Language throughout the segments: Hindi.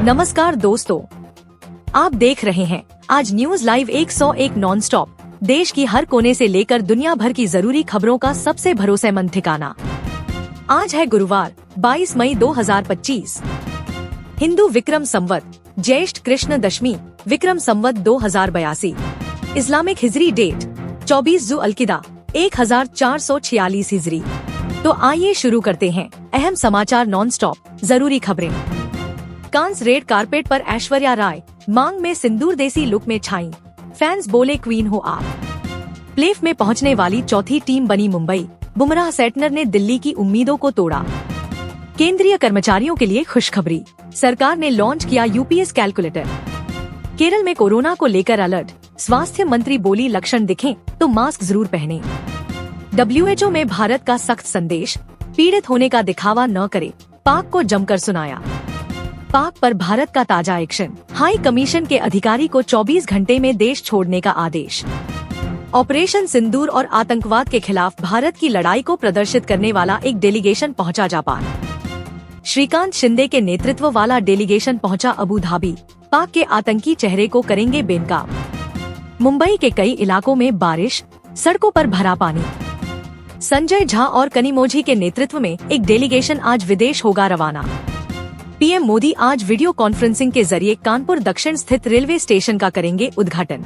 नमस्कार दोस्तों, आप देख रहे हैं आज न्यूज लाइव 101 नॉन स्टॉप। देश की हर कोने से लेकर दुनिया भर की जरूरी खबरों का सबसे भरोसेमंद ठिकाना। आज है गुरुवार 22 मई 2025। हिंदू विक्रम संवत ज्येष्ठ कृष्ण दशमी विक्रम संवत 2082। इस्लामिक हिजरी डेट 24 ज़ुल्किदा 1446 हिजरी। तो आइए शुरू करते हैं अहम समाचार नॉन स्टॉप। जरूरी खबरें। कांस रेड कारपेट पर ऐश्वर्या राय मांग में सिंदूर देसी लुक में छाई, फैंस बोले क्वीन हो आप। प्लेऑफ में पहुंचने वाली चौथी टीम बनी मुंबई, बुमराह सेटनर ने दिल्ली की उम्मीदों को तोड़ा। केंद्रीय कर्मचारियों के लिए खुशखबरी, सरकार ने लॉन्च किया यूपीएस कैलकुलेटर। केरल में कोरोना को लेकर अलर्ट, स्वास्थ्य मंत्री बोली लक्षण दिखें तो मास्क जरूर पहनें। WHO में भारत का सख्त संदेश, पीड़ित होने का दिखावा न करे, पाक को जमकर सुनाया। पाक पर भारत का ताजा एक्शन, हाई कमीशन के अधिकारी को 24 घंटे में देश छोड़ने का आदेश। ऑपरेशन सिंदूर और आतंकवाद के खिलाफ भारत की लड़ाई को प्रदर्शित करने वाला एक डेलीगेशन पहुंचा जापान। श्रीकांत शिंदे के नेतृत्व वाला डेलीगेशन पहुंचा अबू धाबी, पाक के आतंकी चेहरे को करेंगे बेनकाब। मुंबई के कई इलाकों में बारिश, सड़कों पर भरा पानी। संजय झा और कनिमोझी के नेतृत्व में एक डेलीगेशन आज विदेश होगा रवाना। पीएम मोदी आज वीडियो कॉन्फ्रेंसिंग के जरिए कानपुर दक्षिण स्थित रेलवे स्टेशन का करेंगे उद्घाटन।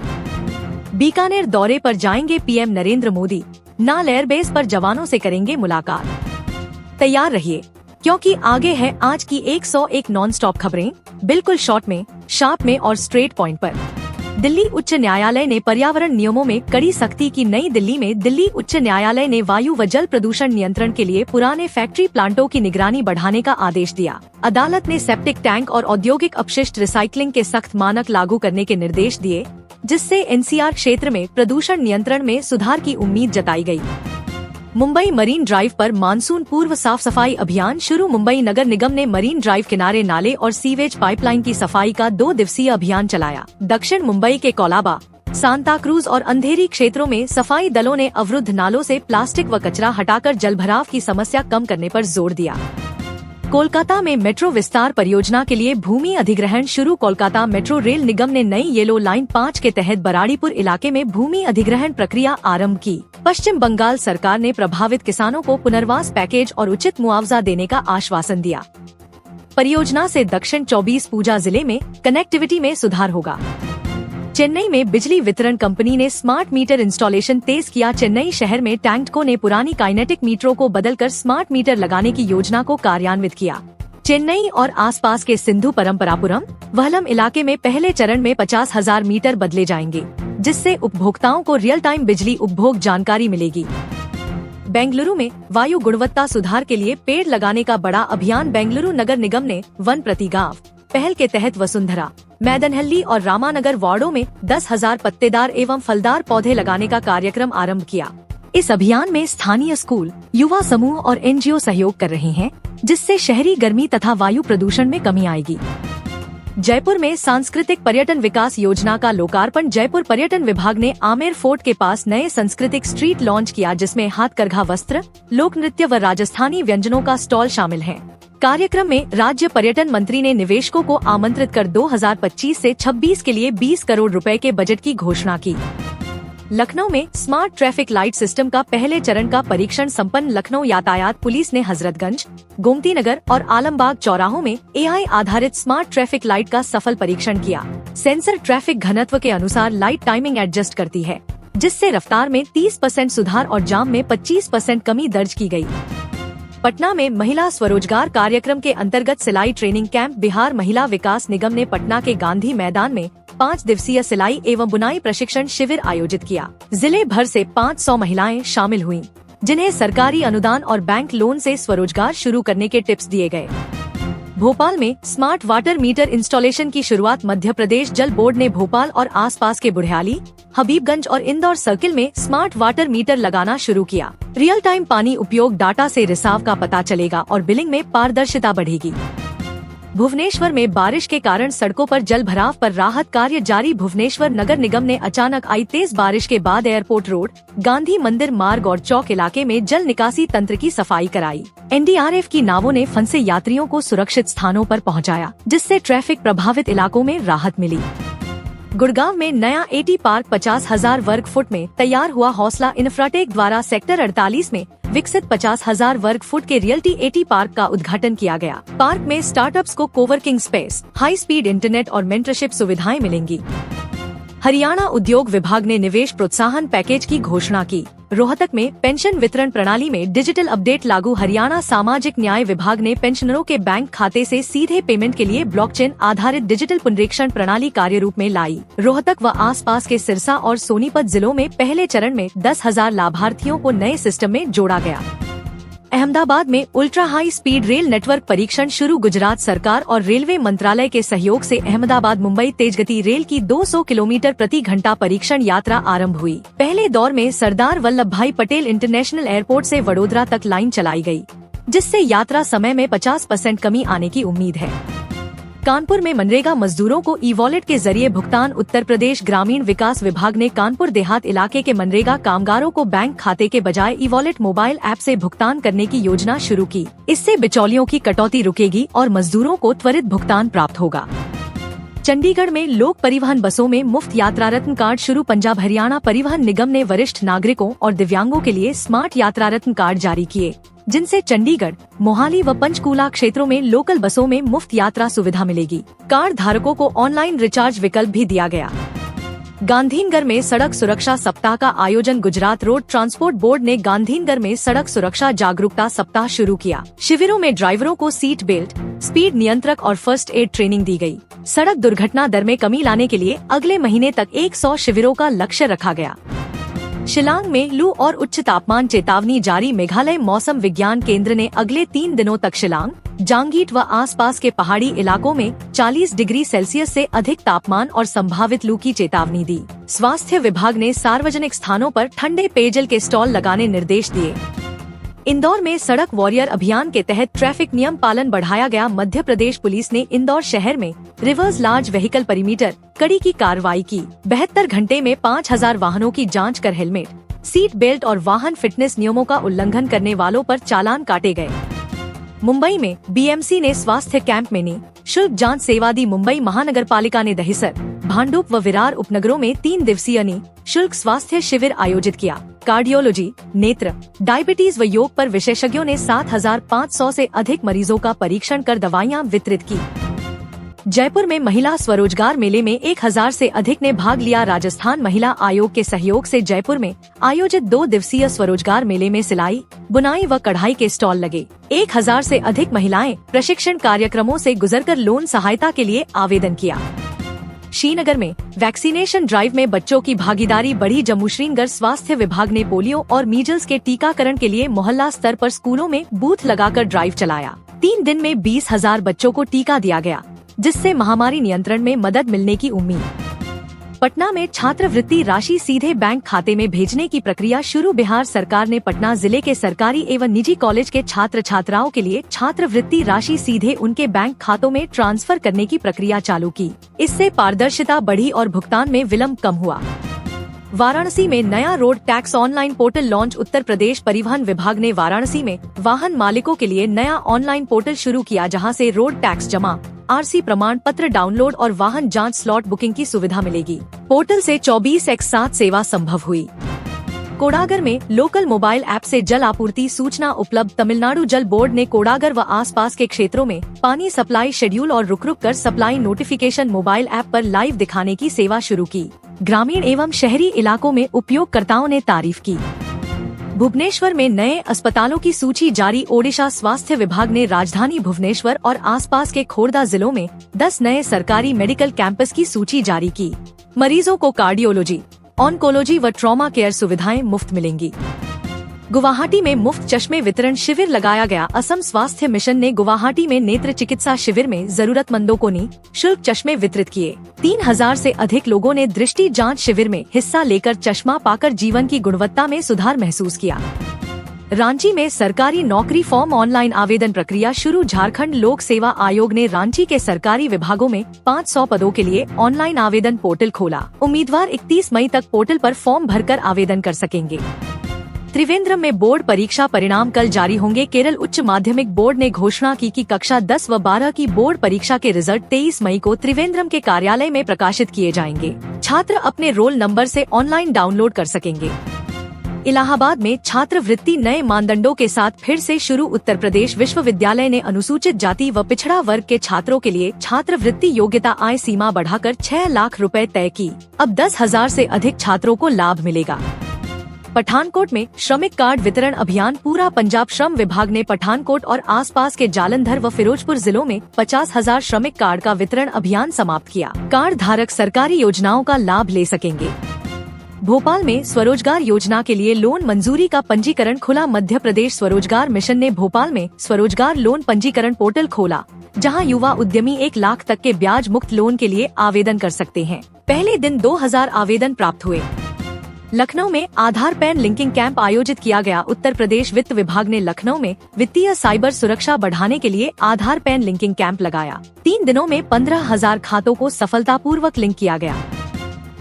बीकानेर दौरे पर जाएंगे पीएम नरेंद्र मोदी, नाल एयरबेस पर जवानों से करेंगे मुलाकात। तैयार रहिए क्योंकि आगे है आज की 101 नॉन स्टॉप खबरें, बिल्कुल शॉर्ट में, शार्प में और स्ट्रेट पॉइंट पर। दिल्ली उच्च न्यायालय ने पर्यावरण नियमों में कड़ी सख्ती की। नई दिल्ली में दिल्ली उच्च न्यायालय ने वायु व जल प्रदूषण नियंत्रण के लिए पुराने फैक्ट्री प्लांटों की निगरानी बढ़ाने का आदेश दिया। अदालत ने सेप्टिक टैंक और औद्योगिक अपशिष्ट रिसाइकलिंग के सख्त मानक लागू करने के निर्देश दिए, जिससे एनसीआर क्षेत्र में प्रदूषण नियंत्रण में सुधार की उम्मीद जताई गई। मुंबई मरीन ड्राइव पर मानसून पूर्व साफ सफाई अभियान शुरू। मुंबई नगर निगम ने मरीन ड्राइव किनारे नाले और सीवेज पाइपलाइन की सफाई का 2 दिवसीय अभियान चलाया। दक्षिण मुंबई के कोलाबा, सांताक्रूज और अंधेरी क्षेत्रों में सफाई दलों ने अवरुद्ध नालों से प्लास्टिक व कचरा हटाकर जलभराव की समस्या कम करने पर जोर दिया। कोलकाता में मेट्रो विस्तार परियोजना के लिए भूमि अधिग्रहण शुरू। कोलकाता मेट्रो रेल निगम ने नई येलो लाइन 5 के तहत बराड़ीपुर इलाके में भूमि अधिग्रहण प्रक्रिया आरंभ की। पश्चिम बंगाल सरकार ने प्रभावित किसानों को पुनर्वास पैकेज और उचित मुआवजा देने का आश्वासन दिया। परियोजना से दक्षिण 24 पूजा जिले में कनेक्टिविटी में सुधार होगा। चेन्नई में बिजली वितरण कंपनी ने स्मार्ट मीटर इंस्टॉलेशन तेज किया। चेन्नई शहर में टैंको ने पुरानी काइनेटिक मीटरों को बदलकर स्मार्ट मीटर लगाने की योजना को कार्यान्वित किया। चेन्नई और आसपास के सिंधु परम्परापुरम, वहलम इलाके में पहले चरण में 50,000 मीटर बदले जाएंगे, जिससे उपभोक्ताओं को रियल टाइम बिजली उपभोग जानकारी मिलेगी। बेंगलुरु में वायु गुणवत्ता सुधार के लिए पेड़ लगाने का बड़ा अभियान। बेंगलुरु नगर निगम ने वन प्रति गांव पहल के तहत वसुंधरा, मैदनहल्ली और रामानगर वार्डों में 10,000 पत्तेदार एवं फलदार पौधे लगाने का कार्यक्रम आरंभ किया। इस अभियान में स्थानीय स्कूल, युवा समूह और एनजीओ सहयोग कर रहे हैं, जिससे शहरी गर्मी तथा वायु प्रदूषण में कमी आएगी। जयपुर में सांस्कृतिक पर्यटन विकास योजना का लोकार्पण। जयपुर पर्यटन विभाग ने आमेर फोर्ट के पास नए सांस्कृतिक स्ट्रीट लॉन्च किया, जिसमें हाथकरघा वस्त्र, लोक नृत्य व राजस्थानी व्यंजनों का स्टॉल शामिल है। कार्यक्रम में राज्य पर्यटन मंत्री ने निवेशकों को आमंत्रित कर 2025 से 26 के लिए 20 करोड़ रुपए के बजट की घोषणा की। लखनऊ में स्मार्ट ट्रैफिक लाइट सिस्टम का पहले चरण का परीक्षण संपन्न। लखनऊ यातायात पुलिस ने हजरतगंज, गोमती नगर और आलमबाग चौराहों में AI आधारित स्मार्ट ट्रैफिक लाइट का सफल परीक्षण किया। सेंसर ट्रैफिक घनत्व के अनुसार लाइट टाइमिंग एडजस्ट करती है, जिससे रफ्तार में 30% सुधार और जाम में 25% कमी दर्ज की गई। पटना में महिला स्वरोजगार कार्यक्रम के अंतर्गत सिलाई ट्रेनिंग कैंप। बिहार महिला विकास निगम ने पटना के गांधी मैदान में 5 दिवसीय सिलाई एवं बुनाई प्रशिक्षण शिविर आयोजित किया। जिले भर से 500 महिलाएं शामिल हुईं, जिन्हें सरकारी अनुदान और बैंक लोन से स्वरोजगार शुरू करने के टिप्स दिए गए। भोपाल में स्मार्ट वाटर मीटर इंस्टॉलेशन की शुरुआत। मध्य प्रदेश जल बोर्ड ने भोपाल और आसपास के बुढ़ियाली, हबीबगंज और इंदौर सर्किल में स्मार्ट वाटर मीटर लगाना शुरू किया। रियल टाइम पानी उपयोग डाटा से रिसाव का पता चलेगा और बिलिंग में पारदर्शिता बढ़ेगी। भुवनेश्वर में बारिश के कारण सड़कों पर जल भराव पर राहत कार्य जारी। भुवनेश्वर नगर निगम ने अचानक आई तेज बारिश के बाद एयरपोर्ट रोड, गांधी मंदिर मार्ग और चौक इलाके में जल निकासी तंत्र की सफाई कराई। NDRF की नावों ने फंसे यात्रियों को सुरक्षित स्थानों पर पहुंचाया, जिससे ट्रैफिक प्रभावित इलाकों में राहत मिली। गुड़गांव में नया AT पार्क 50,000 वर्ग फुट में तैयार हुआ। हौसला इंफ्राटेक द्वारा सेक्टर 48 में विकसित 50,000 वर्ग फुट के रियल्टी AT पार्क का उद्घाटन किया गया। पार्क में स्टार्टअप्स को coworking space, high speed internet और मेंटरशिप सुविधाएं मिलेंगी। हरियाणा उद्योग विभाग ने निवेश प्रोत्साहन पैकेज की घोषणा की। रोहतक में पेंशन वितरण प्रणाली में डिजिटल अपडेट लागू। हरियाणा सामाजिक न्याय विभाग ने पेंशनरों के बैंक खाते से सीधे पेमेंट के लिए ब्लॉकचेन आधारित डिजिटल पुनरीक्षण प्रणाली कार्य रूप में लाई। रोहतक व आसपास के सिरसा और सोनीपत जिलों में पहले चरण में 10,000 लाभार्थियों को नए सिस्टम में जोड़ा गया। अहमदाबाद में ultra high speed rail network परीक्षण शुरू। गुजरात सरकार और रेलवे मंत्रालय के सहयोग से अहमदाबाद मुंबई तेजगति रेल की 200 किलोमीटर प्रति घंटा परीक्षण यात्रा आरंभ हुई। पहले दौर में सरदार वल्लभ भाई पटेल इंटरनेशनल एयरपोर्ट से वडोदरा तक लाइन चलाई गई, जिससे यात्रा समय में 50% कमी आने की उम्मीद है। कानपुर में मनरेगा मजदूरों को ई-वॉलेट के जरिए भुगतान। उत्तर प्रदेश ग्रामीण विकास विभाग ने कानपुर देहात इलाके के मनरेगा कामगारों को बैंक खाते के बजाय ई-वॉलेट मोबाइल ऐप से भुगतान करने की योजना शुरू की। इससे बिचौलियों की कटौती रुकेगी और मजदूरों को त्वरित भुगतान प्राप्त होगा। चंडीगढ़ में लोक परिवहन बसों में मुफ्त यात्रा रत्न कार्ड शुरू। पंजाब हरियाणा परिवहन निगम ने वरिष्ठ नागरिकों और दिव्यांगों के लिए स्मार्ट यात्रा रत्न कार्ड जारी किए, जिनसे चंडीगढ़, मोहाली व पंचकूला क्षेत्रों में लोकल बसों में मुफ्त यात्रा सुविधा मिलेगी। कार्ड धारकों को ऑनलाइन रिचार्ज विकल्प भी दिया गया। गांधीनगर में सड़क सुरक्षा सप्ताह का आयोजन। गुजरात रोड ट्रांसपोर्ट बोर्ड ने गांधीनगर में सड़क सुरक्षा जागरूकता सप्ताह शुरू किया। शिविरों में ड्राइवरों को सीट बेल्ट, स्पीड नियंत्रक और फर्स्ट एड ट्रेनिंग दी गई। सड़क दुर्घटना दर में कमी लाने के लिए अगले महीने तक 100 शिविरों का लक्ष्य रखा गया। शिलांग में लू और उच्च तापमान चेतावनी जारी। मेघालय मौसम विज्ञान केंद्र ने अगले 3 दिनों तक शिलांग, जांगीट व आसपास के पहाड़ी इलाकों में 40 डिग्री सेल्सियस से अधिक तापमान और संभावित लू की चेतावनी दी। स्वास्थ्य विभाग ने सार्वजनिक स्थानों पर ठंडे पेयजल के स्टॉल लगाने निर्देश दिए। इंदौर में सड़क वॉरियर अभियान के तहत ट्रैफिक नियम पालन बढ़ाया गया। मध्य प्रदेश पुलिस ने इंदौर शहर में रिवर्स लार्ज व्हीकल परिमीटर कड़ी की कार्रवाई की। 72 घंटे में 5,000 वाहनों की जांच कर हेलमेट, सीट बेल्ट और वाहन फिटनेस नियमों का उल्लंघन करने वालों पर चालान काटे गए। मुंबई में BMC ने स्वास्थ्य कैंप में निःशुल्क जांच सेवा दी। मुंबई महानगर पालिका ने दहिसर, भांडुप व विरार उपनगरों में 3 दिवसीय निःशुल्क स्वास्थ्य शिविर आयोजित किया। कार्डियोलॉजी, नेत्र, डायबिटीज व योग पर विशेषज्ञों ने 7,500 से अधिक मरीजों का परीक्षण कर दवाइयां वितरित की। जयपुर में महिला स्वरोजगार मेले में 1,000 से अधिक ने भाग लिया। राजस्थान महिला आयोग के सहयोग से जयपुर में आयोजित 2 दिवसीय स्वरोजगार मेले में सिलाई, बुनाई व कढ़ाई के स्टॉल लगे। 1,000 से अधिक महिलाएं प्रशिक्षण कार्यक्रमों से गुजरकर लोन सहायता के लिए आवेदन किया। श्रीनगर में वैक्सीनेशन ड्राइव में बच्चों की भागीदारी बढ़ी। जम्मू श्रीनगर स्वास्थ्य विभाग ने पोलियो और मीजल्स के टीकाकरण के लिए मोहल्ला स्तर पर स्कूलों में बूथ लगाकर ड्राइव चलाया। 3 दिन में 20,000 बच्चों को टीका दिया गया, जिससे महामारी नियंत्रण में मदद मिलने की उम्मीद। पटना में छात्रवृत्ति राशि सीधे बैंक खाते में भेजने की प्रक्रिया शुरू। बिहार सरकार ने पटना जिले के सरकारी एवं निजी कॉलेज के छात्र छात्राओं के लिए छात्रवृत्ति राशि सीधे उनके बैंक खातों में ट्रांसफर करने की प्रक्रिया चालू की। इससे पारदर्शिता बढ़ी और भुगतान में विलम्ब कम हुआ। वाराणसी में नया road tax online portal launch. Uttar Pradesh परिवहन विभाग ने वाराणसी में वाहन मालिकों के लिए नया ऑनलाइन पोर्टल शुरू किया, जहां से रोड टैक्स जमा, RC प्रमाण पत्र डाउनलोड और वाहन जांच स्लॉट बुकिंग की सुविधा मिलेगी। पोर्टल से 24/7 सेवा संभव हुई। कोडागर में लोकल मोबाइल ऐप से जल आपूर्ति सूचना उपलब्ध। तमिलनाडु जल बोर्ड ने कोडागर व आसपास के क्षेत्रों में पानी सप्लाई शेड्यूल और रुक कर सप्लाई नोटिफिकेशन मोबाइल ऐप पर लाइव दिखाने की सेवा शुरू की। ग्रामीण एवं शहरी इलाकों में उपयोगकर्ताओं ने तारीफ की। भुवनेश्वर में नए अस्पतालों की सूची जारी। ओडिशा स्वास्थ्य विभाग ने राजधानी भुवनेश्वर और आसपास के खोर्धा जिलों में 10 नए सरकारी मेडिकल कैंपस की सूची जारी की। मरीजों को कार्डियोलॉजी, ऑन्कोलॉजी व ट्रॉमा केयर सुविधाएं मुफ्त मिलेंगी। गुवाहाटी में मुफ्त चश्मे वितरण शिविर लगाया गया। असम स्वास्थ्य मिशन ने गुवाहाटी में नेत्र चिकित्सा शिविर में जरूरतमंदों को निःशुल्क चश्मे वितरित किए। 3,000 से अधिक लोगों ने दृष्टि जांच शिविर में हिस्सा लेकर चश्मा पाकर जीवन की गुणवत्ता में सुधार महसूस किया। रांची में सरकारी नौकरी फॉर्म ऑनलाइन आवेदन प्रक्रिया शुरू। झारखंड लोक सेवा आयोग ने रांची के सरकारी विभागों में 500 पदों के लिए ऑनलाइन आवेदन पोर्टल खोला। उम्मीदवार 31 मई तक पोर्टल पर फॉर्म भरकर आवेदन कर सकेंगे। त्रिवेंद्रम में बोर्ड परीक्षा परिणाम कल जारी होंगे। केरल उच्च माध्यमिक बोर्ड ने घोषणा की कि कक्षा 10 व 12 की बोर्ड परीक्षा के रिजल्ट 23 मई को त्रिवेंद्रम के कार्यालय में प्रकाशित किए जाएंगे। छात्र अपने रोल नंबर से ऑनलाइन डाउनलोड कर सकेंगे। इलाहाबाद में छात्रवृत्ति नए मानदंडों के साथ फिर से शुरू। उत्तर प्रदेश विश्वविद्यालय ने अनुसूचित जाति व पिछड़ा वर्ग के छात्रों के लिए छात्रवृत्ति योग्यता आय सीमा बढ़ाकर 6 लाख रुपए तय की। अब 10,000 से अधिक छात्रों को लाभ मिलेगा। पठानकोट में श्रमिक कार्ड वितरण अभियान पूरा। पंजाब श्रम विभाग ने पठानकोट और आसपास के जालंधर व फिरोजपुर जिलों में 50,000 श्रमिक कार्ड का वितरण अभियान समाप्त किया। कार्ड धारक सरकारी योजनाओं का लाभ ले सकेंगे। भोपाल में स्वरोजगार योजना के लिए लोन मंजूरी का पंजीकरण खुला। मध्य प्रदेश स्वरोजगार मिशन ने भोपाल में स्वरोजगार लोन पंजीकरण पोर्टल खोला, जहां युवा उद्यमी 1 लाख तक के ब्याज मुक्त लोन के लिए आवेदन कर सकते हैं। पहले दिन 2000 आवेदन प्राप्त हुए। लखनऊ में आधार पैन लिंकिंग कैंप आयोजित किया गया। उत्तर प्रदेश वित्त विभाग ने लखनऊ में वित्तीय साइबर सुरक्षा बढ़ाने के लिए आधार पैन लिंकिंग कैंप लगाया। 3 दिनों में 15,000 खातों को सफलतापूर्वक लिंक किया गया।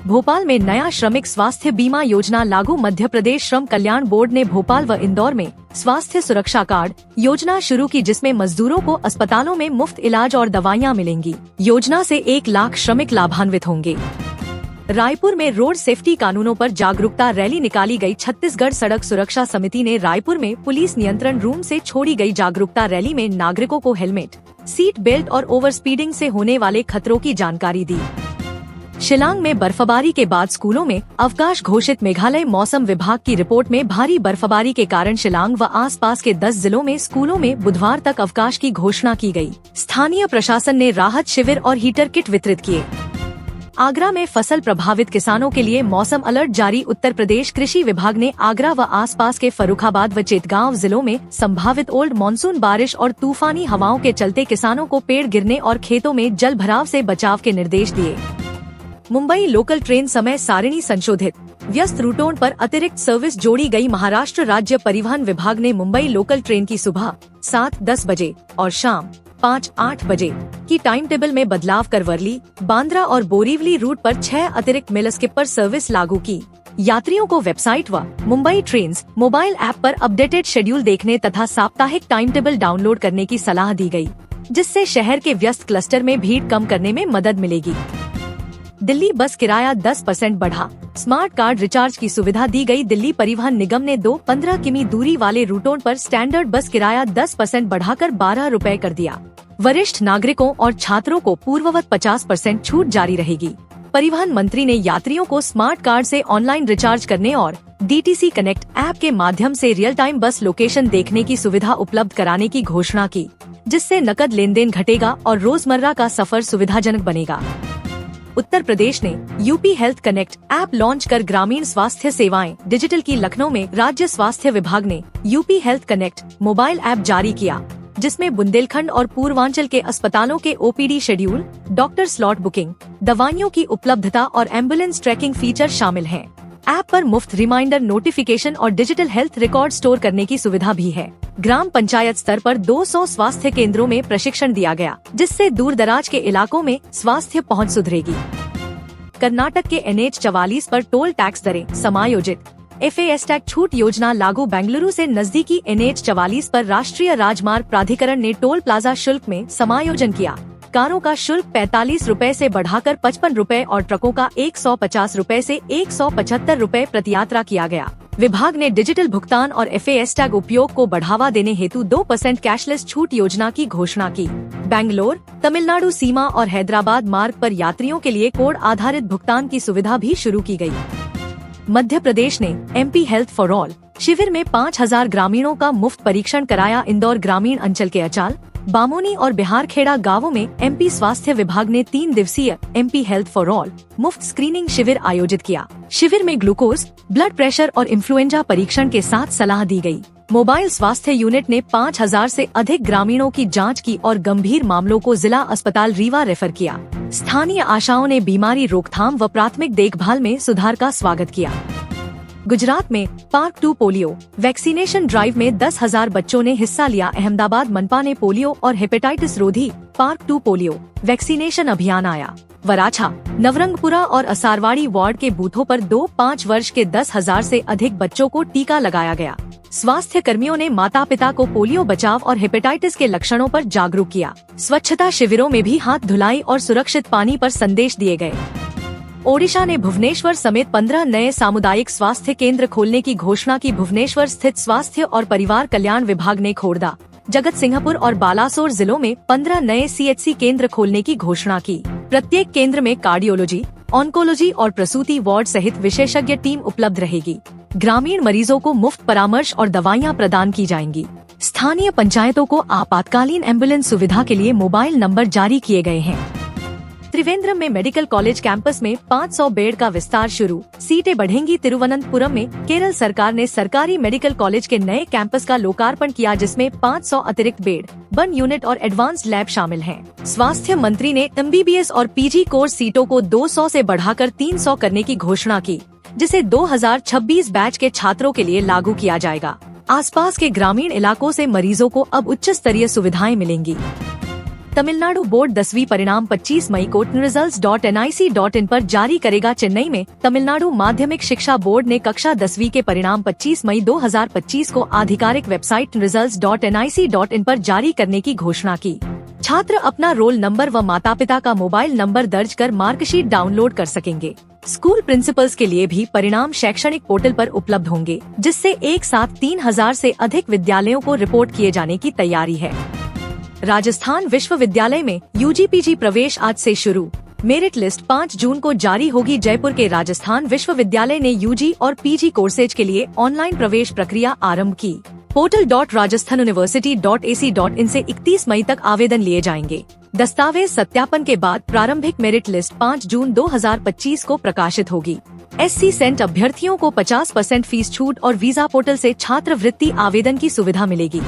भोपाल में नया श्रमिक स्वास्थ्य बीमा योजना लागू। मध्य प्रदेश श्रम कल्याण बोर्ड ने भोपाल व इंदौर में स्वास्थ्य सुरक्षा कार्ड योजना शुरू की, जिसमें मजदूरों को अस्पतालों में मुफ्त इलाज और दवाइयां मिलेंगी। योजना से 1 लाख श्रमिक लाभान्वित होंगे। रायपुर में रोड सेफ्टी कानूनों पर जागरूकता रैली निकाली गई। छत्तीसगढ़ सड़क सुरक्षा समिति ने रायपुर में पुलिस नियंत्रण रूम से छोड़ी गई जागरूकता रैली में नागरिकों को हेलमेट, सीट बेल्ट और ओवर स्पीडिंग से होने वाले खतरों की जानकारी दी। शिलांग में बर्फबारी के बाद स्कूलों में अवकाश घोषित। मेघालय मौसम विभाग की रिपोर्ट में भारी बर्फबारी के कारण शिलांग व आसपास के 10 जिलों में स्कूलों में बुधवार तक अवकाश की घोषणा की गई। स्थानीय प्रशासन ने राहत शिविर और हीटर किट वितरित किए। आगरा में फसल प्रभावित किसानों के लिए मौसम अलर्ट जारी। उत्तर प्रदेश कृषि विभाग ने आगरा व आसपास के फर्रुखाबाद व चेतगांव जिलों में संभावित ओल्ड मानसून बारिश और तूफानी हवाओं के चलते किसानों को पेड़ गिरने और खेतों में जल भराव से बचाव के निर्देश दिए। मुंबई लोकल ट्रेन समय सारिणी संशोधित। व्यस्त रूटों पर अतिरिक्त सर्विस जोड़ी गई। महाराष्ट्र राज्य परिवहन विभाग ने मुंबई लोकल ट्रेन की सुबह 7:10 बजे और शाम 5:08 बजे की टाइम टेबल में बदलाव कर वर्ली, बांद्रा और बोरीवली रूट पर 6 अतिरिक्त मेल स्किपर सर्विस लागू की। यात्रियों को वेबसाइट व मुंबई ट्रेन्स मोबाइल ऐप पर अपडेटेड शेड्यूल देखने तथा साप्ताहिक टाइम टेबल डाउनलोड करने की सलाह दी गई, जिससे शहर के व्यस्त क्लस्टर में भीड़ कम करने में मदद मिलेगी। दिल्ली बस किराया 10% बढ़ा। स्मार्ट कार्ड रिचार्ज की सुविधा दी गई। दिल्ली परिवहन निगम ने 2-15 किमी दूरी वाले रूटों पर स्टैंडर्ड बस किराया 10% बढ़ाकर 12 रुपए कर दिया। वरिष्ठ नागरिकों और छात्रों को पूर्ववत 50% छूट जारी रहेगी। परिवहन मंत्री ने यात्रियों को स्मार्ट कार्ड से ऑनलाइन रिचार्ज करने और DTC कनेक्ट ऐप के माध्यम से रियल टाइम बस लोकेशन देखने की सुविधा उपलब्ध कराने की घोषणा की, जिससे नकद लेन देन घटेगा और रोजमर्रा का सफर सुविधाजनक बनेगा। उत्तर प्रदेश ने UP health connect app launch कर ग्रामीण स्वास्थ्य सेवाएं डिजिटल की। लखनऊ में राज्य स्वास्थ्य विभाग ने UP health connect mobile app जारी किया, जिसमें बुंदेलखंड और पूर्वांचल के अस्पतालों के OPD schedule, doctor slot booking, दवाइयों की उपलब्धता और एम्बुलेंस ट्रैकिंग फीचर शामिल हैं। ऐप पर मुफ्त रिमाइंडर नोटिफिकेशन और डिजिटल हेल्थ रिकॉर्ड स्टोर करने की सुविधा भी है। ग्राम पंचायत स्तर पर 200 स्वास्थ्य केंद्रों में प्रशिक्षण दिया गया, जिससे दूर दराज के इलाकों में स्वास्थ्य पहुंच सुधरेगी। कर्नाटक के NH 44 पर टोल टैक्स दरें समायोजित। FASTag छूट योजना लागू। बेंगलुरु से नजदीकी NH 44 पर राष्ट्रीय राजमार्ग प्राधिकरण ने टोल प्लाजा शुल्क में समायोजन किया। कारों का शुल्क 45 रुपए से बढ़ाकर 55 रुपए और ट्रकों का 150 रुपए से 175 रुपए प्रति यात्रा किया गया। विभाग ने डिजिटल भुगतान और FASTag उपयोग को बढ़ावा देने हेतु 2% कैशलेस छूट योजना की घोषणा की। बेंगलोर, तमिलनाडु सीमा और हैदराबाद मार्ग पर यात्रियों के लिए कोड आधारित भुगतान की सुविधा भी शुरू की गई। मध्य प्रदेश ने MP हेल्थ फॉर ऑल शिविर में 5000 ग्रामीणों का मुफ्त परीक्षण कराया। इंदौर ग्रामीण अंचल के अचाल, बामोनी और बिहारखेड़ा गांवों में MP स्वास्थ्य विभाग ने 3 दिवसीय MP हेल्थ फॉर ऑल मुफ्त स्क्रीनिंग शिविर आयोजित किया। शिविर में ग्लूकोज, ब्लड प्रेशर और इन्फ्लुएंजा परीक्षण के साथ सलाह दी गई। मोबाइल स्वास्थ्य यूनिट ने 5000 से अधिक ग्रामीणों की जांच की और गंभीर मामलों को जिला अस्पताल रीवा रेफर किया। स्थानीय आशाओं ने बीमारी रोकथाम व प्राथमिक देखभाल में सुधार का स्वागत किया। गुजरात में पार्क 2 पोलियो वैक्सीनेशन ड्राइव में 10,000 बच्चों ने हिस्सा लिया। अहमदाबाद मनपा ने पोलियो और हेपेटाइटिस रोधी पार्क 2 पोलियो वैक्सीनेशन अभियान आया। वराछा, नवरंगपुरा और असारवाड़ी वार्ड के बूथों पर 2-5 वर्ष के 10,000 से अधिक बच्चों को टीका लगाया गया। स्वास्थ्य कर्मियों ने माता पिता को पोलियो बचाव और हेपेटाइटिस के लक्षणों पर जागरूक किया। स्वच्छता शिविरों में भी हाथ धुलाई और सुरक्षित पानी पर संदेश दिए गए। ओडिशा ने भुवनेश्वर समेत 15 नए सामुदायिक स्वास्थ्य केंद्र खोलने की घोषणा की। भुवनेश्वर स्थित स्वास्थ्य और परिवार कल्याण विभाग ने खोर्धा, जगत सिंहपुर और बालासोर जिलों में 15 नए CHC केंद्र खोलने की घोषणा की। प्रत्येक केंद्र में कार्डियोलॉजी, ऑन्कोलॉजी और प्रसूति वार्ड सहित विशेषज्ञ टीम उपलब्ध रहेगी। ग्रामीण मरीजों को मुफ्त परामर्श और दवाइयां प्रदान की जाएंगी। स्थानीय पंचायतों को आपातकालीन एम्बुलेंस सुविधा के लिए मोबाइल नंबर जारी किए गए हैं। त्रिवेंद्रम में मेडिकल कॉलेज कैंपस में 500 बेड का विस्तार शुरू, सीटें बढ़ेंगी। तिरुवनंतपुरम में केरल सरकार ने सरकारी मेडिकल कॉलेज के नए कैंपस का लोकार्पण किया, जिसमें 500 अतिरिक्त बेड, 1 यूनिट और एडवांस्ड लैब शामिल हैं। स्वास्थ्य मंत्री ने MBBS और PG कोर्स सीटों को 200 से बढ़ाकर 300 करने की घोषणा की, जिसे 2026 बैच के छात्रों के लिए लागू किया जाएगा। आसपास के ग्रामीण इलाकों से मरीजों को अब उच्च स्तरीय सुविधाएं मिलेंगी। तमिलनाडु बोर्ड 10वीं परिणाम 25 मई को results.nic.in पर जारी करेगा। चेन्नई में तमिलनाडु माध्यमिक शिक्षा बोर्ड ने कक्षा 10वीं के परिणाम 25 मई 2025 को आधिकारिक वेबसाइट results.nic.in पर जारी करने की घोषणा की। छात्र अपना रोल नंबर व माता पिता का मोबाइल नंबर दर्ज कर मार्कशीट डाउनलोड कर सकेंगे। स्कूल प्रिंसिपल्स के लिए भी परिणाम शैक्षणिक पोर्टल पर उपलब्ध होंगे, जिससे एक साथ 3,000 से अधिक विद्यालयों को रिपोर्ट किए जाने की तैयारी है। राजस्थान विश्वविद्यालय में UG/PG प्रवेश आज से शुरू। मेरिट लिस्ट 5 जून को जारी होगी। जयपुर के राजस्थान विश्वविद्यालय ने UG और PG कोर्सेज के लिए ऑनलाइन प्रवेश प्रक्रिया आरंभ की। portal.rajasthanuniversity.ac.in से 31 मई तक आवेदन लिए जाएंगे। दस्तावेज सत्यापन के बाद प्रारंभिक मेरिट लिस्ट 5 जून 2025 को प्रकाशित होगी। SC सेंट अभ्यर्थियों को 50% फीस छूट और वीजा पोर्टल से छात्रवृत्ति आवेदन की सुविधा मिलेगी।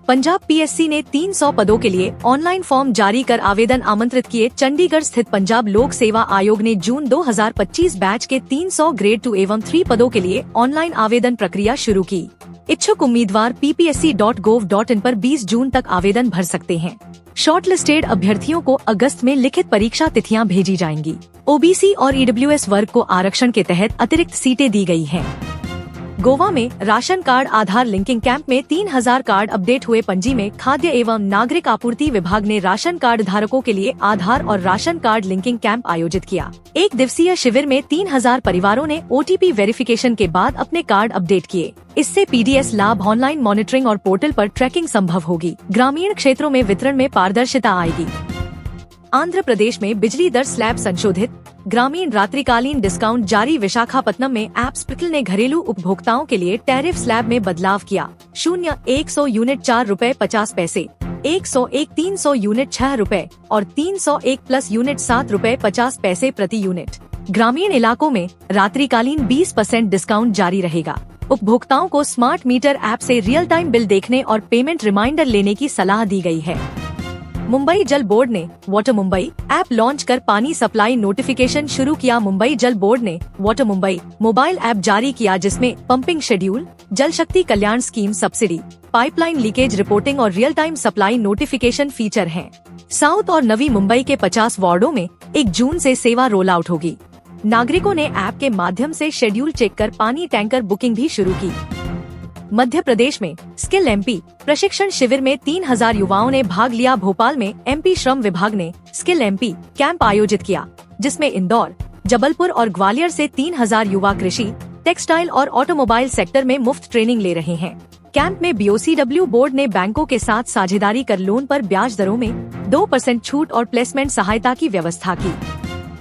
पंजाब PSC ने 300 पदों के लिए ऑनलाइन फॉर्म जारी कर आवेदन आमंत्रित किए। चंडीगढ़ स्थित पंजाब लोक सेवा आयोग ने जून 2025 बैच के 300 ग्रेड 2 एवं 3 पदों के लिए ऑनलाइन आवेदन प्रक्रिया शुरू की। इच्छुक उम्मीदवार ppsc.gov.in पर 20 जून तक आवेदन भर सकते हैं। शॉर्टलिस्टेड अभ्यर्थियों को अगस्त में लिखित परीक्षा तिथियां भेजी जाएंगी। OBC और EWS वर्ग को आरक्षण के तहत अतिरिक्त सीटें दी गई हैं। गोवा में राशन कार्ड आधार लिंकिंग कैंप में 3,000 कार्ड अपडेट हुए। पणजी में खाद्य एवं नागरिक आपूर्ति विभाग ने राशन कार्ड धारकों के लिए आधार और राशन कार्ड लिंकिंग कैंप आयोजित किया। 1 दिवसीय शिविर में 3,000 परिवारों ने OTP वेरिफिकेशन के बाद अपने कार्ड अपडेट किए। इससे PDS लाभ, ऑनलाइन मॉनिटरिंग और पोर्टल पर ट्रैकिंग संभव होगी। ग्रामीण क्षेत्रों में वितरण में पारदर्शिता आएगी। आंध्र प्रदेश में बिजली दर स्लैब संशोधित, ग्रामीण रात्रिकालीन डिस्काउंट जारी। विशाखापत्तनम में ऐप स्पिकल ने घरेलू उपभोक्ताओं के लिए टैरिफ स्लैब में बदलाव किया। 0-100 यूनिट 4 रुपए 50 पैसे, 101 300 यूनिट 6 रुपए और 301 प्लस यूनिट 7 रुपए 50 पैसे प्रति यूनिट। ग्रामीण इलाकों में रात्रिकालीन 20% डिस्काउंट जारी रहेगा। उपभोक्ताओं को स्मार्ट मीटर ऐप से रियल टाइम बिल देखने और पेमेंट रिमाइंडर लेने की सलाह दी गई है। मुंबई जल बोर्ड ने वाटर मुंबई ऐप लॉन्च कर पानी सप्लाई नोटिफिकेशन शुरू किया। मुंबई जल बोर्ड ने वाटर मुंबई मोबाइल ऐप जारी किया, जिसमें pumping schedule, Jal Shakti Kalyan scheme subsidy, pipeline leakage reporting और real time supply notification feature हैं। साउथ और नवी मुंबई के 50 वार्डों में 1 जून से सेवा रोल आउट होगी। नागरिकों ने ऐप के माध्यम से शेड्यूल चेक कर पानी टैंकर बुकिंग भी शुरू की। मध्य प्रदेश में स्किल MP प्रशिक्षण शिविर में 3,000 युवाओं ने भाग लिया। भोपाल में MP श्रम विभाग ने स्किल MP कैंप आयोजित किया, जिसमें इंदौर, जबलपुर और ग्वालियर से 3,000 युवा कृषि, टेक्सटाइल और ऑटोमोबाइल सेक्टर में मुफ्त ट्रेनिंग ले रहे हैं। कैंप में BOCW बोर्ड ने बैंकों के साथ साझेदारी कर लोन पर ब्याज दरों में 2% छूट और प्लेसमेंट सहायता की व्यवस्था की।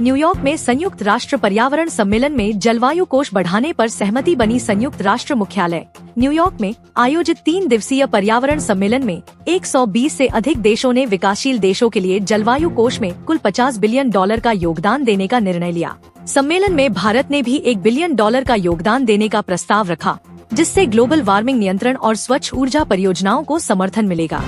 न्यूयॉर्क में संयुक्त राष्ट्र पर्यावरण सम्मेलन में जलवायु कोष बढ़ाने पर सहमति बनी। संयुक्त राष्ट्र मुख्यालय न्यूयॉर्क में आयोजित 3 दिवसीय पर्यावरण सम्मेलन में 120 से अधिक देशों ने विकासशील देशों के लिए जलवायु कोष में कुल $50 बिलियन का योगदान देने का निर्णय लिया। सम्मेलन में भारत ने भी $1 बिलियन का योगदान देने का प्रस्ताव रखा, जिससे ग्लोबल वार्मिंग नियंत्रण और स्वच्छ ऊर्जा परियोजनाओं को समर्थन मिलेगा।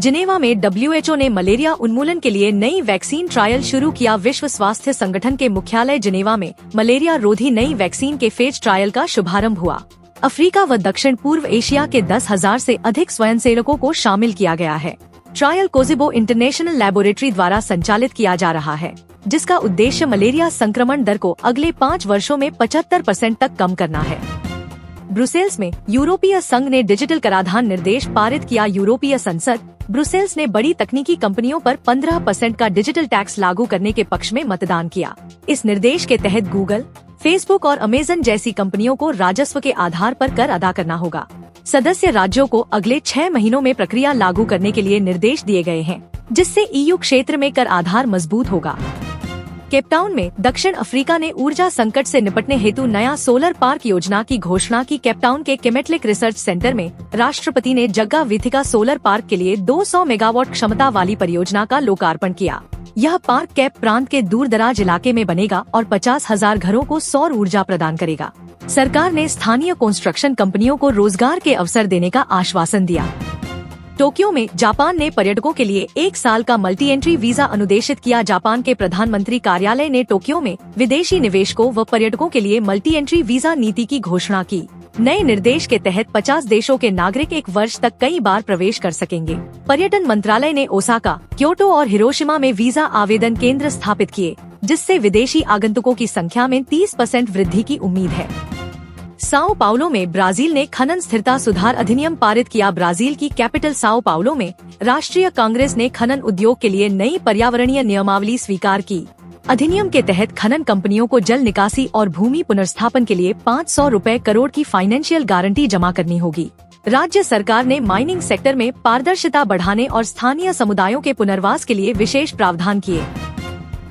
जिनेवा में WHO ने मलेरिया उन्मूलन के लिए नई वैक्सीन ट्रायल शुरू किया। विश्व स्वास्थ्य संगठन के मुख्यालय जिनेवा में मलेरिया रोधी नई वैक्सीन के फेज ट्रायल का शुभारंभ हुआ। अफ्रीका व दक्षिण पूर्व एशिया के 10,000 से अधिक स्वयंसेवकों को शामिल किया गया है। ट्रायल कोजिबो इंटरनेशनल लैबोरेटरी द्वारा संचालित किया जा रहा है, जिसका उद्देश्य मलेरिया संक्रमण दर को अगले 5 वर्षों में 75% तक कम करना है। ब्रुसेल्स में यूरोपीय संघ ने डिजिटल कराधान निर्देश पारित किया। यूरोपीय संसद ब्रुसेल्स ने बड़ी तकनीकी कंपनियों पर 15% का डिजिटल टैक्स लागू करने के पक्ष में मतदान किया। इस निर्देश के तहत गूगल, फेसबुक और अमेजन जैसी कंपनियों को राजस्व के आधार पर कर अदा करना होगा। सदस्य राज्यों को अगले 6 महीनों में प्रक्रिया लागू करने के लिए निर्देश दिए गए हैं, जिससे EU क्षेत्र में कर आधार मजबूत होगा। केपटाउन में दक्षिण अफ्रीका ने ऊर्जा संकट से निपटने हेतु नया सोलर पार्क योजना की घोषणा की। केपटाउन के केमेटलिक रिसर्च सेंटर में राष्ट्रपति ने जग्गा विथिका सोलर पार्क के लिए 200 मेगावाट क्षमता वाली परियोजना का लोकार्पण किया। यह पार्क केप प्रांत के दूरदराज इलाके में बनेगा और 50,000 घरों को सौर ऊर्जा प्रदान करेगा। सरकार ने स्थानीय कंस्ट्रक्शन कंपनियों को रोजगार के अवसर देने का आश्वासन दिया। टोक्यो में जापान ने पर्यटकों के लिए 1 साल का मल्टी एंट्री वीजा अनुदेशित किया। जापान के प्रधानमंत्री कार्यालय ने टोक्यो में विदेशी निवेशकों व पर्यटकों के लिए मल्टी एंट्री वीजा नीति की घोषणा की। नए निर्देश के तहत 50 देशों के नागरिक 1 वर्ष तक कई बार प्रवेश कर सकेंगे। पर्यटन मंत्रालय ने ओसाका, क्योटो और हिरोशिमा में वीजा आवेदन केंद्र स्थापित किए, जिससे विदेशी आगंतुकों की संख्या में 30% वृद्धि की उम्मीद है। साओ पाउलो में ब्राजील ने खनन स्थिरता सुधार अधिनियम पारित किया। ब्राजील की कैपिटल साओ पाउलो में राष्ट्रीय कांग्रेस ने खनन उद्योग के लिए नई पर्यावरणीय नियमावली स्वीकार की। अधिनियम के तहत खनन कंपनियों को जल निकासी और भूमि पुनर्स्थापन के लिए 500 रुपए करोड़ की फाइनेंशियल गारंटी जमा करनी होगी। राज्य सरकार ने माइनिंग सेक्टर में पारदर्शिता बढ़ाने और स्थानीय समुदायों के पुनर्वास के लिए विशेष प्रावधान किए।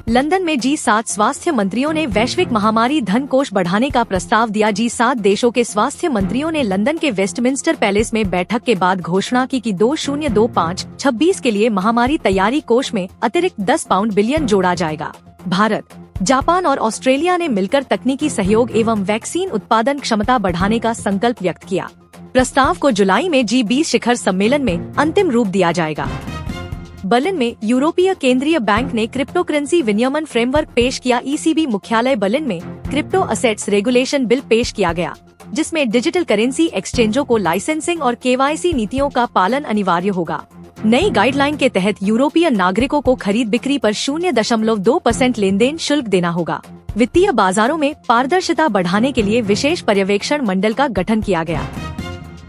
लंदन में G7 स्वास्थ्य मंत्रियों ने वैश्विक महामारी धन कोष बढ़ाने का प्रस्ताव दिया। G7 देशों के स्वास्थ्य मंत्रियों ने लंदन के वेस्टमिंस्टर पैलेस में बैठक के बाद घोषणा की कि 2025-26 के लिए महामारी तैयारी कोष में अतिरिक्त 10 पाउंड बिलियन जोड़ा जाएगा। भारत, जापान और ऑस्ट्रेलिया ने मिलकर तकनीकी सहयोग एवं वैक्सीन उत्पादन क्षमता बढ़ाने का संकल्प व्यक्त किया। प्रस्ताव को जुलाई में G20 शिखर सम्मेलन में अंतिम रूप दिया जाएगा। बर्लिन में यूरोपीय केंद्रीय बैंक ने क्रिप्टो करेंसी विनियमन फ्रेमवर्क पेश किया। ECB मुख्यालय बर्लिन में क्रिप्टो असेट्स रेगुलेशन बिल पेश किया गया, जिसमें डिजिटल करेंसी एक्सचेंजों को लाइसेंसिंग और KYC नीतियों का पालन अनिवार्य होगा। नई गाइडलाइन के तहत यूरोपीय नागरिकों को खरीद बिक्री पर 0.2% लेनदेन शुल्क देना होगा। वित्तीय बाजारों में पारदर्शिता बढ़ाने के लिए विशेष पर्यवेक्षण मंडल का गठन किया गया।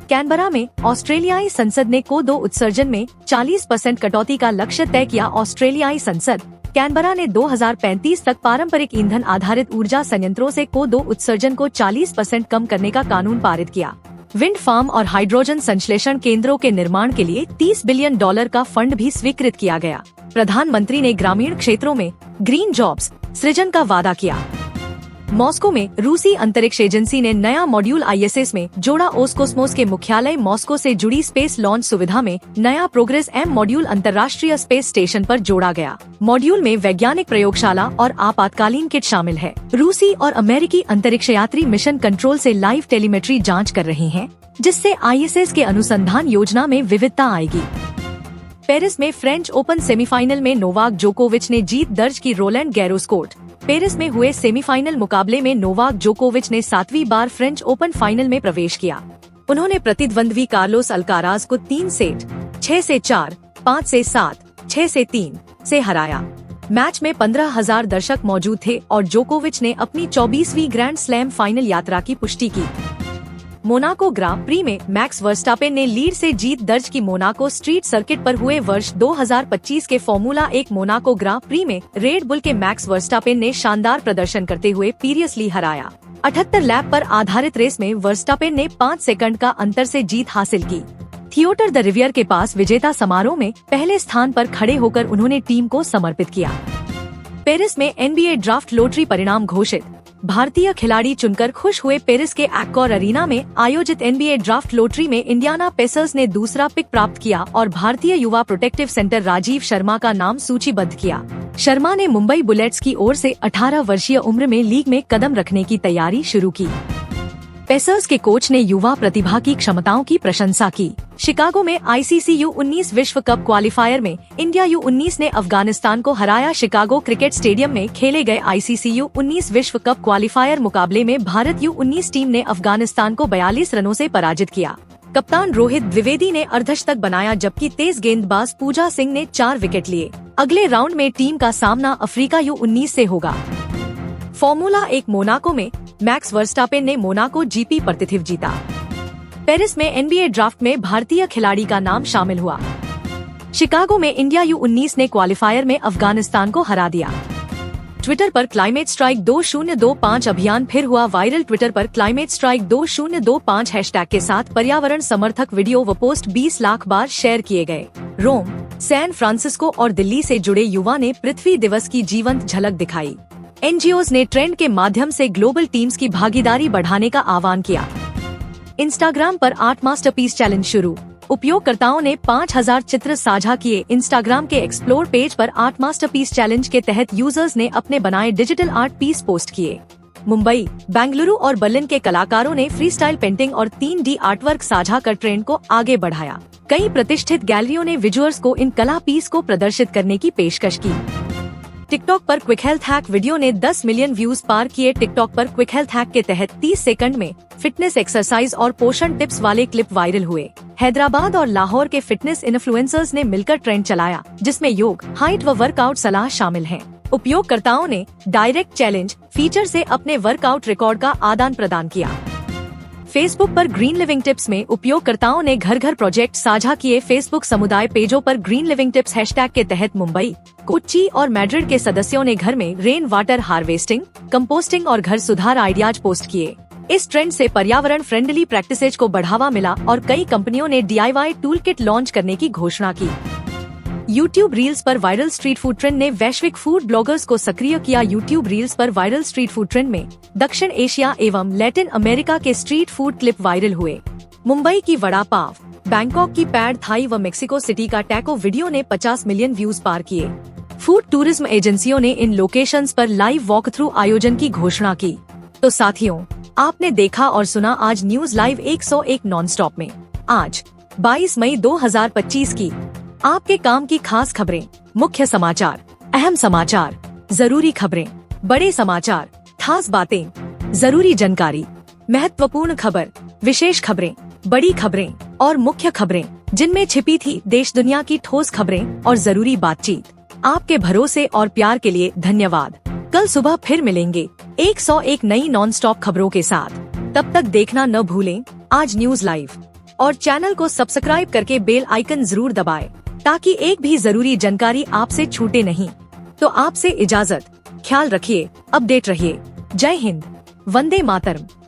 कैनबरा में ऑस्ट्रेलियाई संसद ने कोदो उत्सर्जन में 40% कटौती का लक्ष्य तय किया। ऑस्ट्रेलियाई संसद कैनबरा ने 2035 तक पारंपरिक ईंधन आधारित ऊर्जा संयंत्रों से कोदो उत्सर्जन को 40% कम करने का कानून पारित किया। विंड फार्म और हाइड्रोजन संश्लेषण केंद्रों के निर्माण के लिए $30 बिलियन का फंड भी स्वीकृत किया गया। प्रधानमंत्री ने ग्रामीण क्षेत्रों में ग्रीन जॉब्स सृजन का वादा किया। मॉस्को में रूसी अंतरिक्ष एजेंसी ने नया मॉड्यूल ISS में जोड़ा। ओस्कोस्मोस के मुख्यालय मॉस्को से जुड़ी स्पेस लॉन्च सुविधा में नया प्रोग्रेस M मॉड्यूल अंतर्राष्ट्रीय स्पेस स्टेशन पर जोड़ा गया। मॉड्यूल में वैज्ञानिक प्रयोगशाला और आपातकालीन किट शामिल है। रूसी और अमेरिकी अंतरिक्ष यात्री मिशन कंट्रोल से लाइव टेलीमेट्री जांच कर रहे हैं, जिससे ISS के अनुसंधान योजना में विविधता आएगी। पेरिस में फ्रेंच ओपन सेमीफाइनल में नोवाक जोकोविच ने जीत दर्ज की। रोलैंड गैरोस कोर्ट पेरिस में हुए सेमीफाइनल मुकाबले में नोवाक जोकोविच ने 7वीं बार फ्रेंच ओपन फाइनल में प्रवेश किया। उन्होंने प्रतिद्वंद्वी कार्लोस अल्काराज को 3 सेट 6 से 4, 5 से 7, 6 से 3 से हराया। मैच में 15,000 दर्शक मौजूद थे और जोकोविच ने अपनी 24वीं ग्रैंड स्लैम फाइनल यात्रा की पुष्टि की। मोनाको ग्रां प्री में मैक्स वर्स्टापेन ने लीड से जीत दर्ज की। मोनाको स्ट्रीट सर्किट पर हुए वर्ष 2025 के फॉर्मूला 1 मोनाको ग्रां प्री में रेड बुल के मैक्स वर्स्टापेन ने शानदार प्रदर्शन करते हुए पीरियसली हराया। 78 लैप पर आधारित रेस में वर्स्टापेन ने 5 सेकंड का अंतर से जीत हासिल की। थिएटर द रिवियर के पास विजेता समारोह में पहले स्थान पर खड़े होकर उन्होंने टीम को समर्पित किया। पेरिस में NBA ड्राफ्ट लॉटरी परिणाम घोषित। भारतीय खिलाड़ी चुनकर खुश हुए। पेरिस के एक्कोर अरीना में आयोजित NBA ड्राफ्ट लॉटरी में इंडियाना पेसर्स ने दूसरा पिक प्राप्त किया और भारतीय युवा प्रोटेक्टिव सेंटर राजीव शर्मा का नाम सूचीबद्ध किया। शर्मा ने मुंबई बुलेट्स की ओर से 18 वर्षीय उम्र में लीग में कदम रखने की तैयारी शुरू की। पेसर्स के कोच ने युवा प्रतिभा की क्षमताओं की प्रशंसा की। शिकागो में आईसीसी U19 विश्व कप क्वालिफायर में इंडिया U19 ने अफगानिस्तान को हराया। शिकागो क्रिकेट स्टेडियम में खेले गए आईसीसी U19 विश्व कप क्वालिफायर मुकाबले में भारत U19 टीम ने अफगानिस्तान को 42 रनों से पराजित किया। कप्तान रोहित द्विवेदी ने अर्धशतक बनाया, जबकि तेज गेंदबाज पूजा सिंह ने 4 विकेट लिए। अगले राउंड में टीम का सामना अफ्रीका U19 से होगा। फॉर्मूला 1 मोनाको में मैक्स वर्स्टापेन ने मोनाको जीपी पर तिथिव जीता। पेरिस में NBA ड्राफ्ट में भारतीय खिलाड़ी का नाम शामिल हुआ। शिकागो में इंडिया U19 ने क्वालिफायर में अफगानिस्तान को हरा दिया। ट्विटर पर क्लाइमेट स्ट्राइक 2025 अभियान फिर हुआ वायरल। ट्विटर पर क्लाइमेट स्ट्राइक 2025 हैशटैग के साथ पर्यावरण समर्थक वीडियो व पोस्ट 20 लाख बार शेयर किए गए। रोम, सैन फ्रांसिस्को और दिल्ली से जुड़े युवा ने पृथ्वी दिवस की जीवंत झलक दिखाई। NGOs ने ट्रेंड के माध्यम से ग्लोबल टीम्स की भागीदारी बढ़ाने का आह्वान किया। इंस्टाग्राम पर आर्ट मास्टरपीस चैलेंज शुरू। उपयोगकर्ताओं ने 5000 चित्र साझा किए। इंस्टाग्राम के एक्सप्लोर पेज पर आर्ट मास्टरपीस चैलेंज के तहत यूजर्स ने अपने बनाए डिजिटल आर्ट पीस पोस्ट किए। मुंबई, बेंगलुरु और बर्लिन के कलाकारों ने फ्रीस्टाइल पेंटिंग और 3D आर्टवर्क साझा कर ट्रेंड को आगे बढ़ाया। कई प्रतिष्ठित गैलरियों ने विजुअर्स को इन कला पीस को प्रदर्शित करने की पेशकश की। टिकटॉक पर क्विक हेल्थ हैक वीडियो ने 10 मिलियन व्यूज पार किए। टिकटॉक पर क्विक हेल्थ हैक के तहत 30 सेकंड में फिटनेस, एक्सरसाइज और पोषण टिप्स वाले क्लिप वायरल हुए। हैदराबाद और लाहौर के फिटनेस इन्फ्लुएंसर्स ने मिलकर ट्रेंड चलाया, जिसमें योग, हाइट व वर्कआउट सलाह शामिल हैं। उपयोगकर्ताओं ने डायरेक्ट चैलेंज फीचर से अपने वर्कआउट रिकॉर्ड का आदान प्रदान किया। फेसबुक पर ग्रीन लिविंग टिप्स में उपयोगकर्ताओं ने घर घर प्रोजेक्ट साझा किए। फेसबुक समुदाय पेजों पर ग्रीन लिविंग टिप्स हैशटैग के तहत मुंबई, कोच्चि और मैड्रिड के सदस्यों ने घर में रेन वाटर हार्वेस्टिंग, कंपोस्टिंग और घर सुधार आइडियाज पोस्ट किए। इस ट्रेंड से पर्यावरण फ्रेंडली प्रैक्टिसेज को बढ़ावा मिला और कई कंपनियों ने DIY टूल किट लॉन्च करने की घोषणा की। YouTube रील्स पर वायरल स्ट्रीट फूड ट्रेंड ने वैश्विक फूड ब्लॉगर्स को सक्रिय किया। YouTube रील्स पर वायरल स्ट्रीट फूड ट्रेंड में दक्षिण एशिया एवं लैटिन अमेरिका के स्ट्रीट फूड क्लिप वायरल हुए। मुंबई की वड़ा पाव, बैंकॉक की पैड थाई व मेक्सिको सिटी का टैको वीडियो ने 50 मिलियन व्यूज पार किए। फूड टूरिज्म एजेंसियों ने इन लोकेशंस पर लाइव वॉक थ्रू आयोजन की घोषणा की। तो साथियों, आपने देखा और सुना आज न्यूज लाइव 101 नॉन स्टॉप में आज 22 मई 2025 की आपके काम की खास खबरें, मुख्य समाचार, अहम समाचार, जरूरी खबरें, बड़े समाचार, खास बातें, जरूरी जानकारी, महत्वपूर्ण खबर, विशेष खबरें, बड़ी खबरें और मुख्य खबरें, जिनमें छिपी थी देश दुनिया की ठोस खबरें और जरूरी बातचीत। आपके भरोसे और प्यार के लिए धन्यवाद। कल सुबह फिर मिलेंगे 101 नई नॉन स्टॉप खबरों के साथ। तब तक देखना न भूलें आज न्यूज लाइव और चैनल को सब्सक्राइब करके बेल आइकन जरूर दबाएं, ताकि एक भी जरूरी जानकारी आपसे छूटे नहीं। तो आपसे इजाजत, ख्याल रखिए, अपडेट रहिए। जय हिंद, वंदे मातरम।